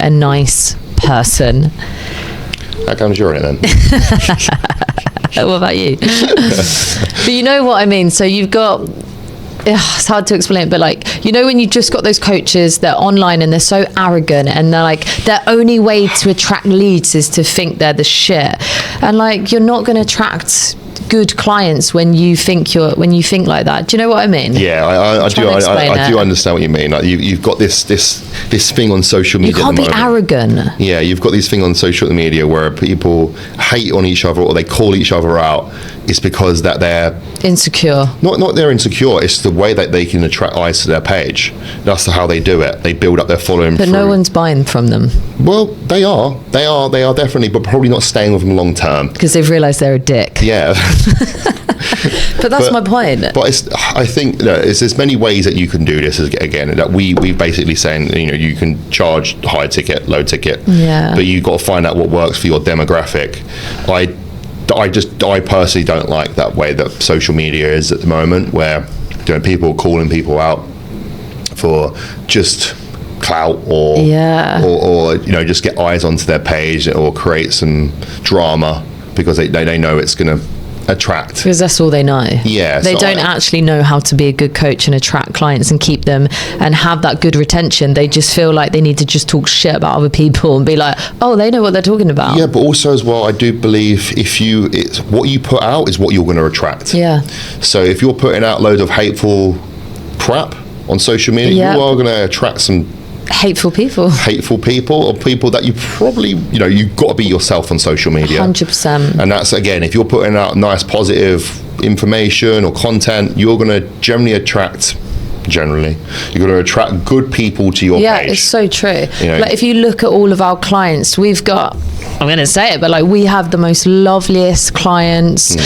a nice person. How comes you're in it then? What about you? But you know what I mean? So you've got, it's hard to explain, but like, you know, when you just got those coaches, they're online and they're so arrogant, and they're like, their only way to attract leads is to think they're the shit. And like, you're not going to attract good clients when you think like that. Do you know what I mean? Yeah, I do understand what you mean. Like you've got this thing on social media. You can't be arrogant. Yeah, you've got this thing on social media where people hate on each other or they call each other out. It's because that they're insecure. Not they're insecure. It's the way that they can attract eyes to their page. That's how they do it. They build up their following. But no one's buying from them. Well, they are definitely, but probably not staying with them long term because they've realised they're a dick. Yeah. But that's my point. But I think there's many ways that you can do this. Again, that we basically saying, you know, you can charge high ticket, low ticket. Yeah. But you've got to find out what works for your demographic. I personally don't like that way that social media is at the moment, where, you know, people calling people out for just clout or you know, just get eyes onto their page or create some drama because they know it's going to attract, because that's all they know. Yeah, they don't actually know how to be a good coach and attract clients and keep them and have that good retention. They just feel like they need to just talk shit about other people and be like, oh, they know what they're talking about. Yeah, but also as well, I do believe it's what you put out is what you're going to attract. Yeah. So if you're putting out loads of hateful crap on social media, you are going to attract some hateful people or people that you probably, you know, you've got to be yourself on social media 100%. And that's, again, if you're putting out nice positive information or content, you're going to you're going to attract good people to your page. Yeah, it's so true. You know, like if you look at all of our clients, we've got, I'm going to say it, but like we have the most loveliest clients.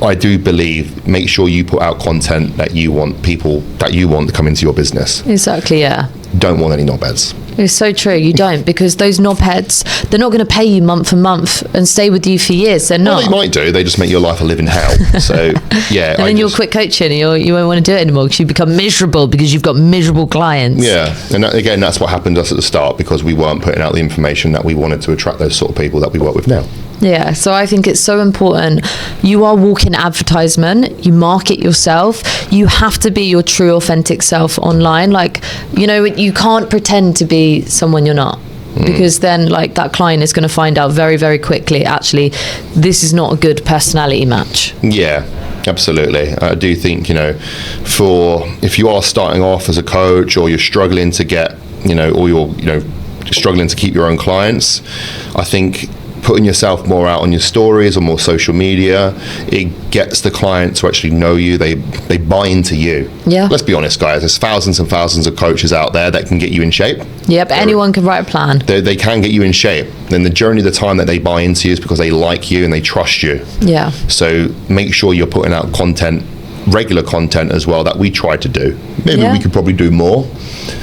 I do believe, make sure you put out content that you want people that you want to come into your business. Exactly, yeah. Don't want any knobheads. It's so true. You don't, because those knobheads, they're not going to pay you month for month and stay with you for years. They're not. Well, they might do. They just make your life a living hell. So, yeah. And then you'll quit coaching and you won't want to do it anymore because you become miserable because you've got miserable clients. Yeah. And again, that's what happened to us at the start, because we weren't putting out the information that we wanted to attract those sort of people that we work with now. Yeah, so I think it's so important. You are walking advertisement. You market yourself. You have to be your true, authentic self online. Like, you know, you can't pretend to be someone you're not, because then, like, that client is going to find out very, very quickly, actually, this is not a good personality match. Yeah. Absolutely. I do think, you know, if you are starting off as a coach, or you're struggling to get, you know, or you're, you know, struggling to keep your own clients, I think putting yourself more out on your stories or more social media, it gets the client to actually know you. They buy into you. Yeah. Let's be honest, guys. There's thousands and thousands of coaches out there that can get you in shape. Yep. Anyone can write a plan. They can get you in shape. Then the journey of the time that they buy into you is because they like you and they trust you. Yeah. So make sure you're putting out content, regular content as well, that we try to do. Maybe we could probably do more.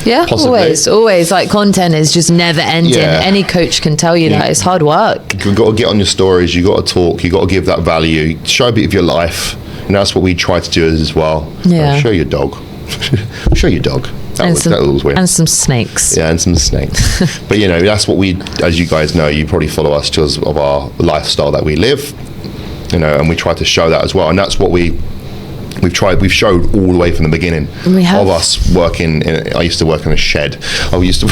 Yeah, possibly. always. Like, content is just never ending. Yeah. Any coach can tell you that. It's hard work. You've got to get on your stories. You've got to talk. You've got to give that value. Show a bit of your life. And that's what we try to do as well. Yeah. Show your dog. Show your dog. That was weird. And some snakes. Yeah, and some snakes. But, you know, that's what we, as you guys know, you probably follow us because of our lifestyle that we live, you know, and we try to show that as well. And that's what we've showed all the way from the beginning of us working I used to work in a shed. I used to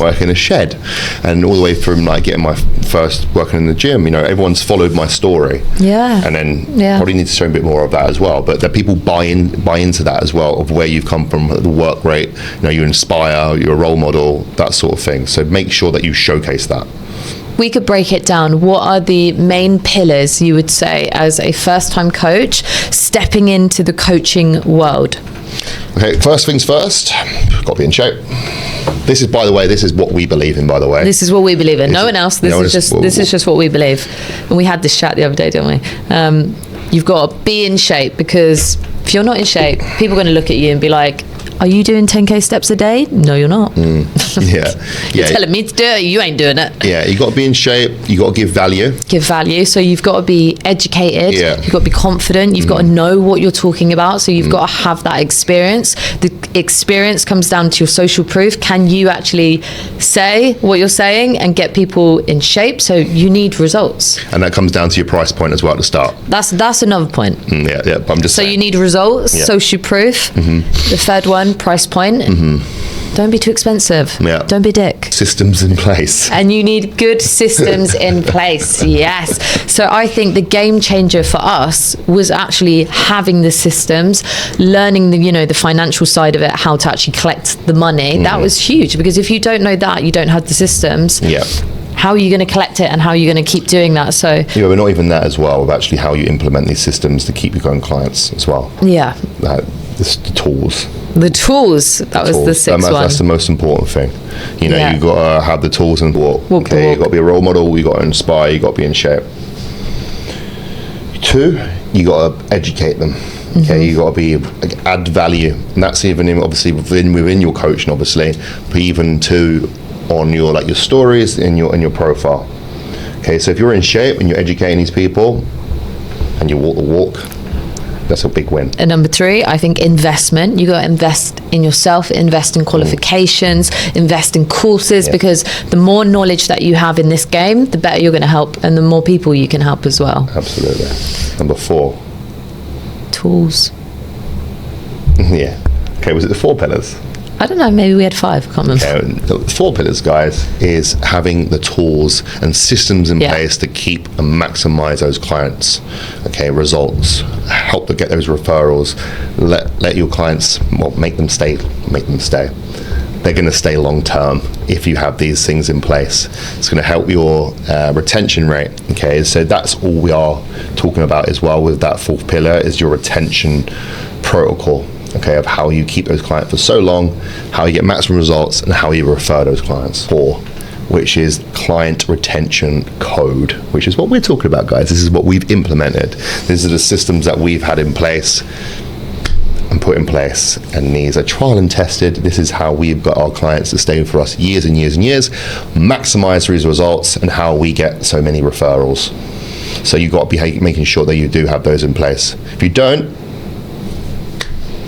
work in a shed, and all the way from like getting my first working in the gym, you know, everyone's followed my story. Yeah. And then probably need to show a bit more of that as well, but that people buy into that as well, of where you've come from, the work rate, you know, you inspire, you're a role model, that sort of thing. So make sure that you showcase that. We could break it down. What are the main pillars, you would say, as a first-time coach stepping into the coaching world? Okay, first things first, got to be in shape. This is, by the way, this is what we believe in, by the way. This is what we believe in. No one else. This is just what we believe. And we had this chat the other day, didn't we? You've got to be in shape, because if you're not in shape, people are going to look at you and be like, Are you doing 10K steps a day? No, you're not. Yeah. You're telling me to do it, you ain't doing it. Yeah, you got to be in shape. You got to give value. Give value. So you've got to be educated. Yeah. You've got to be confident. You've got to know what you're talking about. So you've got to have that experience. The experience comes down to your social proof. Can you actually say what you're saying and get people in shape? So you need results. And that comes down to your price point as well at the start. That's another point. Yeah. But I'm just saying. You need results, social proof. The third one, price point. Don't be too expensive. Yeah. Don't be a dick. Systems in place. And you need good systems in place. Yes. So I think the game changer for us was actually having the systems, learning the financial side of it, how to actually collect the money. That was huge, because if you don't know that, you don't have the systems. Yeah. How are you going to collect it, and how are you going to keep doing that? So yeah, but not even that as well, with actually how you implement these systems to keep you going clients as well. Yeah. The tools. The tools. That was the sixth one. That's the most important thing. You got to have the tools and walk. Okay, you got to be a role model. You got to inspire. You got to be in shape. 2, you got to educate them. Okay, you got to add value, and that's even obviously within your coaching, obviously, but even too on your your stories in your profile. Okay, so if you're in shape and you're educating these people, and you walk the walk, that's a big win. And number 3, I think investment. You got to invest in yourself, invest in qualifications, invest in courses, because the more knowledge that you have in this game, the better you're going to help, and the more people you can help as well. Absolutely. Number 4. Tools. Yeah. Okay, was it the 4 pillars? I don't know, maybe we had 5, I can't remember. The 4 pillars, guys, is having the tools and systems in place to keep and maximize those clients, results, help to get those referrals, let your clients, make them stay. They're going to stay long term if you have these things in place. It's going to help your retention rate. Okay, so that's all we are talking about as well with that 4th pillar, is your retention protocol. Okay, of how you keep those clients for so long, how you get maximum results, and how you refer those clients. 4, which is client retention code, which is what we're talking about, guys. This is what we've implemented. These are the systems that we've had in place and put in place, and these are trial and tested. This is how we've got our clients to stay for us years and years and years, maximize these results, and how we get so many referrals. So you've got to be making sure that you do have those in place. If you don't,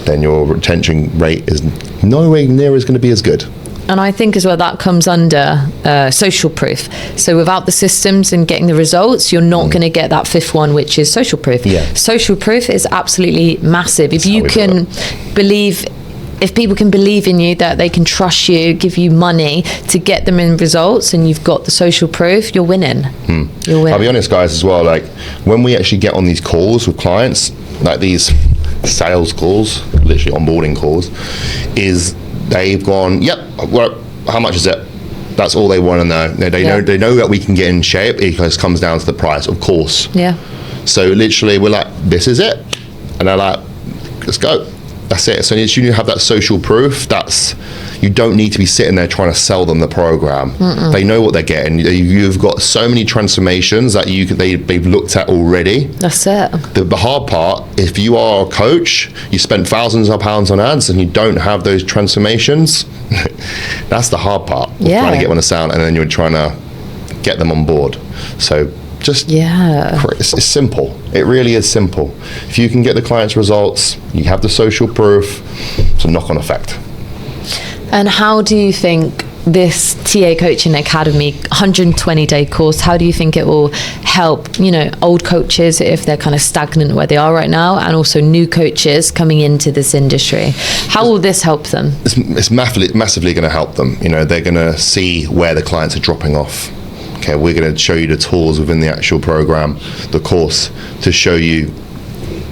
then your retention rate is nowhere near as going to be as good. And I think as well that comes under social proof. So without the systems and getting the results, you're not going to get that 5th one, which is social proof. Yeah. Social proof is absolutely massive. If you can believe, if people can believe in you, that they can trust you, give you money to get them in results, and you've got the social proof, you're winning. You're winning. I'll be honest, guys, as well, when we actually get on these calls with clients, these sales calls, literally onboarding calls, is they've gone, well, how much is it? That's all they want to know. They know that we can get in shape. It just comes down to the price, of course. Yeah. So literally we're like, this is it, and they're like, let's go. That's it. So you have that social proof. You don't need to be sitting there trying to sell them the program. They know what they're getting. You've got so many transformations that they've looked at already. That's it. The hard part, if you are a coach, you spend thousands of pounds on ads and you don't have those transformations, that's the hard part. Trying to get one to sound, and then you're trying to get them on board. So it's simple. It really is simple. If you can get the client's results, you have the social proof, it's a knock-on effect. And how do you think this TA Coaching Academy 120-day course, how do you think it will help, old coaches if they're kind of stagnant where they are right now, and also new coaches coming into this industry? How will this help them? It's massively going to help them. They're going to see where the clients are dropping off. Okay, we're going to show you the tools within the actual program, the course, to show you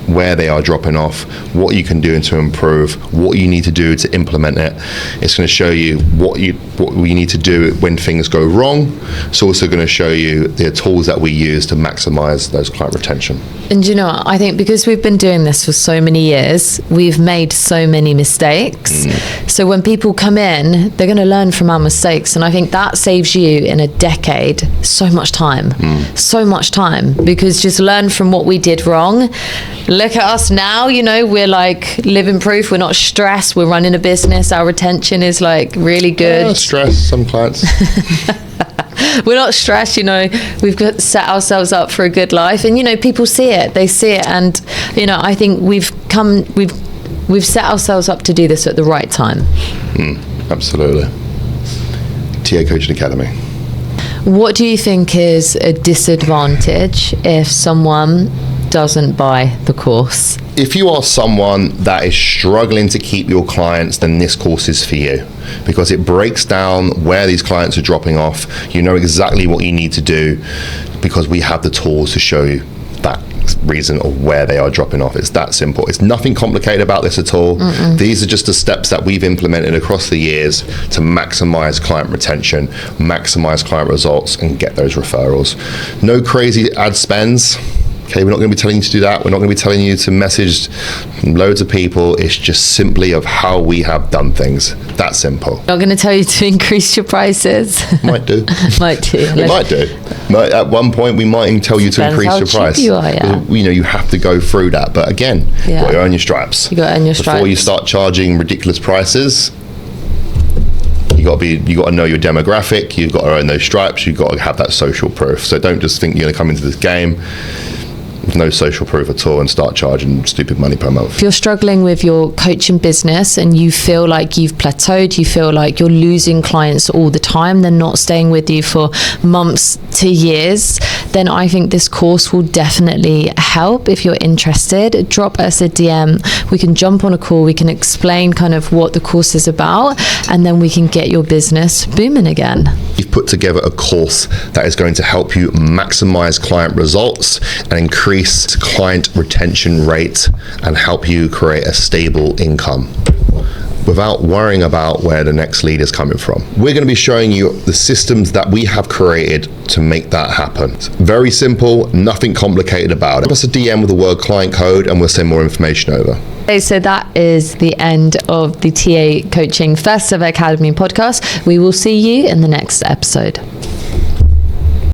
where they are dropping off, what you can do to improve, what you need to do to implement it. It's going to show you what we need to do when things go wrong. It's also going to show you the tools that we use to maximize those client retention. And I think because we've been doing this for so many years, we've made so many mistakes. So when people come in, they're going to learn from our mistakes. And I think that saves you in a decade so much time, because just learn from what we did wrong. look at us now, you know, we're like living proof. We're not stressed. We're running a business. Our retention is like really good. Stress, some clients. We're not stressed, you know, we've got set ourselves up for a good life, and you know, people see it, they see it, and you know, I think we've set ourselves up to do this at the right time. Absolutely. TA Coaching Academy. What do you think is a disadvantage if someone doesn't buy the course? If you are someone that is struggling to keep your clients, then this course is for you, because it breaks down where these clients are dropping off. You know exactly what you need to do, because we have the tools to show you that reason of where they are dropping off. It's that simple. It's nothing complicated about this at all. These are just the steps that we've implemented across the years to maximize client retention, maximize client results, and get those referrals. No crazy ad spends. Okay, we're not going to be telling you to do that. We're not going to be telling you to message loads of people. It's just simply of how we have done things. That simple. Not going to tell you to increase your prices. Might do. Might do. We might do. At one point, we might even tell you to increase your price. You are, yeah. You know, you have to go through that. But again, you got to earn your stripes. You got to earn your stripes. Before you start charging ridiculous prices, you got to know your demographic. You've got to earn those stripes. You've got to have that social proof. So don't just think you're going to come into this game with no social proof at all and start charging stupid money per month. If you're struggling with your coaching business and you feel like you've plateaued, you feel like you're losing clients all the time, they're not staying with you for months to years, then I think this course will definitely help. If you're interested, drop us a DM. We can jump on a call, we can explain kind of what the course is about, and then we can get your business booming again. You've put together a course that is going to help you maximize client results and increase client retention rate and help you create a stable income without worrying about where the next lead is coming from. We're going to be showing you the systems that we have created to make that happen. It's very simple, nothing complicated about it. Give us a DM with the word client code and we'll send more information over. Okay, so that is the end of the TA Coaching First Ever Academy podcast. We will see you in the next episode.